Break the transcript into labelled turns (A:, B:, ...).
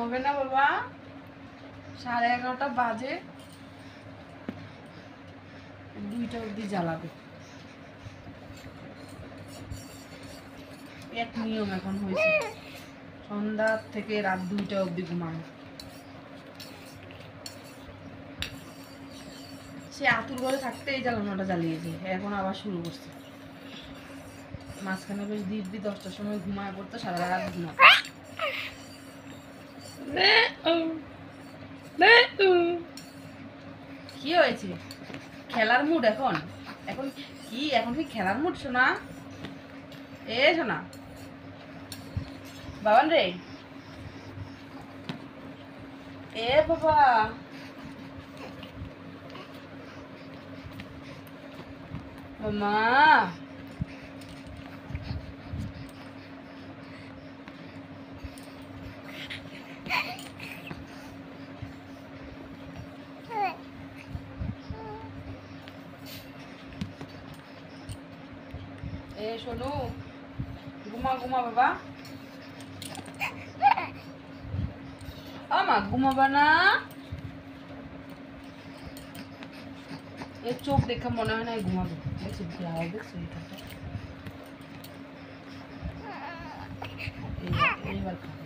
A: ঘুমাবে না বাবা? 11:30 বাজে, 2টা অবধি জ্বালাবে। এক নিয়ম এখন হয়েছে, সন্ধ্যা থেকে রাত 2টা অবধি ঘুমানো। সে আতুর ঘরে থাকতে এই জ্বালানোটা জ্বালিয়েছে, এখন আবার শুরু করছে। মাঝখানে বেশ দিব্যি 10টার সময় ঘুমায় পড়তো, সারা রাত ঘুমাতো। কি হয়েছে? খেলার মুড এখন? এখন কি খেলার মুড সোনা? এ সোনা বাবান রে, এ বাবা, মামা, এ সোনু, ঘুমা ঘুমা বাবা। আমা ঘুমাবা না? এর চোখ দেখে মনে হয় না ঘুমাবে। দেখছি দেখছি এইবার খাবে।